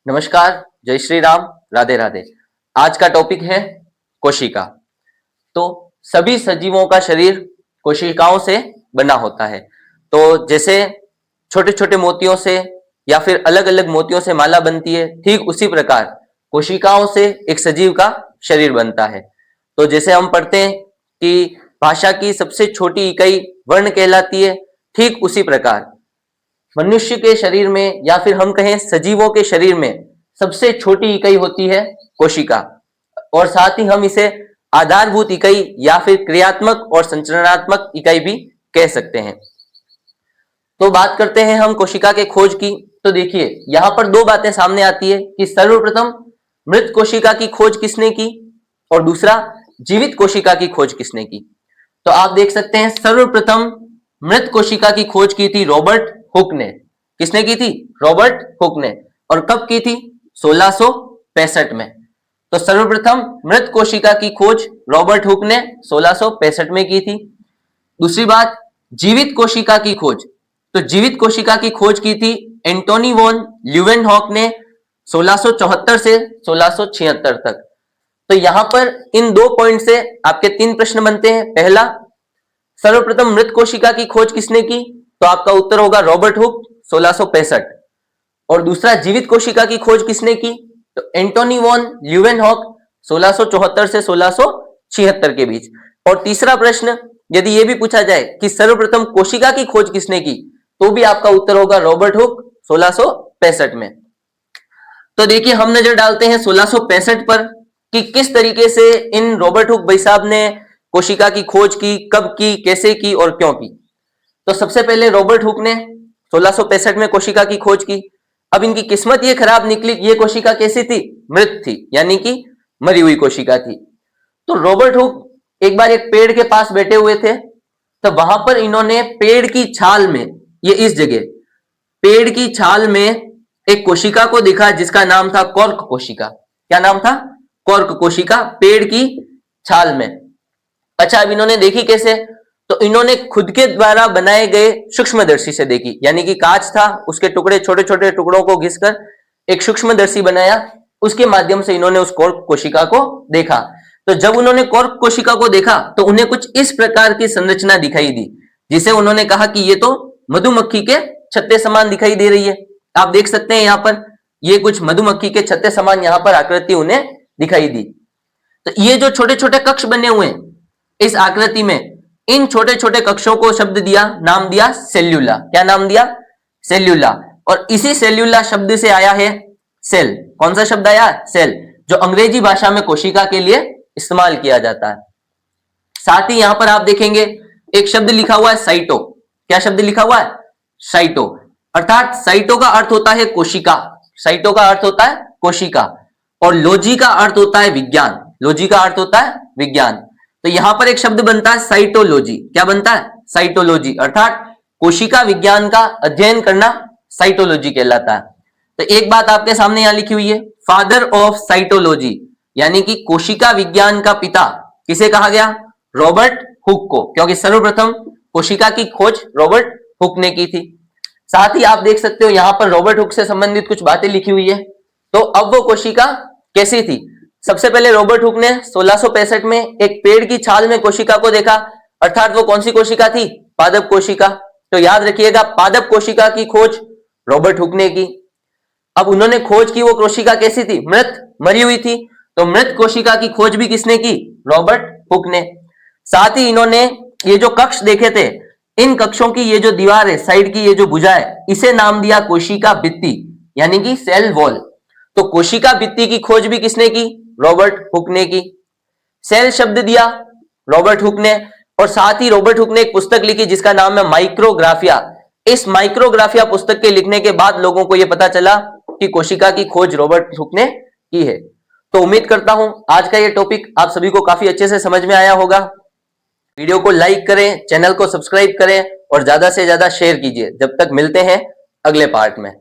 नमस्कार, जय श्री राम, राधे राधे। आज का टॉपिक है कोशिका। तो सभी सजीवों का शरीर कोशिकाओं से बना होता है। तो जैसे छोटे छोटे मोतियों से या फिर अलग अलग मोतियों से माला बनती है, ठीक उसी प्रकार कोशिकाओं से एक सजीव का शरीर बनता है। तो जैसे हम पढ़ते हैं कि भाषा की सबसे छोटी इकाई वर्ण कहलाती है, ठीक उसी प्रकार मनुष्य के शरीर में या फिर हम कहें सजीवों के शरीर में सबसे छोटी इकाई होती है कोशिका। और साथ ही हम इसे आधारभूत इकाई या फिर क्रियात्मक और संरचनात्मक इकाई भी कह सकते हैं। तो बात करते हैं हम कोशिका के खोज की। तो देखिए यहां पर दो बातें सामने आती है कि सर्वप्रथम मृत कोशिका की खोज किसने की और दूसरा जीवित कोशिका की खोज किसने की। तो आप देख सकते हैं सर्वप्रथम मृत कोशिका की खोज की थी रॉबर्ट हुक ने। किसने की थी? रॉबर्ट हुक ने। और कब की थी? 1665 में। तो सर्वप्रथम मृत कोशिका की खोज रॉबर्ट हुक ने 1665 में की थी। दूसरी बात, जीवित कोशिका की खोज। तो जीवित कोशिका की खोज की थी एंटोनी वॉन ल्यूवेनहॉक ने 1674 से 1676 तक। तो यहां पर इन दो पॉइंट से आपके तीन प्रश्न बनते हैं। पहला, सर्वप्रथम मृत कोशिका की खोज किसने की? तो आपका उत्तर होगा रॉबर्ट हुक 1665। और दूसरा, जीवित कोशिका की खोज किसने की? तो एंटोनी वॉन ल्यूवेनहॉक 1674 से 1676 के बीच। और तीसरा प्रश्न यदि यह भी पूछा जाए कि सर्वप्रथम कोशिका की खोज किसने की, तो भी आपका उत्तर होगा रॉबर्ट हुक 1665 में। तो देखिए हम नजर डालते हैं 1665 पर कि किस तरीके से इन रॉबर्ट हुक भाई साहब ने कोशिका की खोज की, कब की, कैसे की और क्यों की। तो सबसे पहले रॉबर्ट हुक ने 1665 में कोशिका की खोज की। अब इनकी किस्मत ये खराब निकली, ये कोशिका कैसी थी? मृत थी, यानी कि मरी हुई कोशिका थी। तो रॉबर्ट हुक एक बार एक पेड़ के पास बैठे हुए थे, तो वहां पर इन्होंने पेड़ की छाल में, ये इस जगह पेड़ की छाल में एक कोशिका को देखा जिसका नाम था कॉर्क कोशिका। क्या नाम था? कॉर्क कोशिका, पेड़ की छाल में। अच्छा, अब इन्होंने देखी कैसे? तो इन्होंने खुद के द्वारा बनाए गए सूक्ष्मदर्शी से देखी, यानी कि कांच था, उसके टुकड़े छोटे छोटे टुकड़ों को घिसकर एक सूक्ष्मदर्शी बनाया, उसके माध्यम से इन्होंने उस कॉर्क कोशिका को देखा। तो जब उन्होंने कॉर्क कोशिका को देखा तो उन्हें कुछ इस प्रकार की संरचना दिखाई दी, जिसे उन्होंने कहा कि ये तो मधुमक्खी के छत्ते समान दिखाई दे रही है। आप देख सकते हैं यहां पर ये कुछ मधुमक्खी के छत्ते समान यहां पर आकृति उन्हें दिखाई दी। तो ये जो छोटे छोटे कक्ष बने हुए हैं इस आकृति में, इन छोटे छोटे कक्षों को शब्द दिया, नाम दिया सेल्यूला। क्या नाम दिया? सेल्यूला। और इसी सेल्यूला शब्द से आया है सेल। कौन सा शब्द आया? सेल, जो अंग्रेजी भाषा में कोशिका के लिए इस्तेमाल किया जाता है। साथ ही यहां पर आप देखेंगे एक शब्द लिखा हुआ है साइटो। क्या शब्द लिखा हुआ है? साइटो। अर्थात साइटो का अर्थ होता है कोशिका। साइटो का अर्थ होता है कोशिका और लोजी का अर्थ होता है विज्ञान। लोजी का अर्थ होता है विज्ञान। तो यहां पर एक शब्द बनता है साइटोलॉजी। क्या बनता है? साइटोलॉजी। अर्थात कोशिका विज्ञान का अध्ययन करना साइटोलॉजी कहलाता है। तो एक बात आपके सामने यहां लिखी हुई है, फादर ऑफ साइटोलॉजी, यानी कि कोशिका विज्ञान का पिता किसे कहा गया? रॉबर्ट हुक को, क्योंकि सर्वप्रथम कोशिका की खोज रॉबर्ट हुक ने की थी। साथ ही आप देख सकते हो यहां पर रॉबर्ट हुक से संबंधित कुछ बातें लिखी हुई है। तो अब वो कोशिका कैसी थी? सबसे पहले रॉबर्ट हुक ने 1665 में एक पेड़ की छाल में कोशिका को देखा। अर्थात वो कौन सी कोशिका थी? पादप कोशिका। तो याद रखिएगा, पादप कोशिका की खोज रॉबर्ट हुक ने की। अब उन्होंने खोज की, वो कोशिका कैसी थी? मृत, मरी हुई थी। तो मृत कोशिका की खोज भी किसने की? रॉबर्ट हुक ने। साथ ही इन्होंने ये जो कक्ष देखे थे, इन कक्षों की ये जो दीवार है, साइड की ये जो भुजा है, इसे नाम दिया कोशिका भित्ति, यानी कि सेल वॉल। तो कोशिका भित्ति की खोज भी किसने की? रॉबर्ट हुक ने की। सेल शब्द दिया रॉबर्ट हुक ने। और साथ ही रॉबर्ट हुक ने एक पुस्तक लिखी जिसका नाम है माइक्रोग्राफिया। इस माइक्रोग्राफिया पुस्तक के लिखने के बाद लोगों को यह पता चला कि कोशिका की खोज रॉबर्ट हुक ने की है। तो उम्मीद करता हूं आज का यह टॉपिक आप सभी को काफी अच्छे से समझ में आया होगा। वीडियो को लाइक करें, चैनल को सब्सक्राइब करें और ज्यादा से ज्यादा शेयर कीजिए। जब तक मिलते हैं अगले पार्ट में।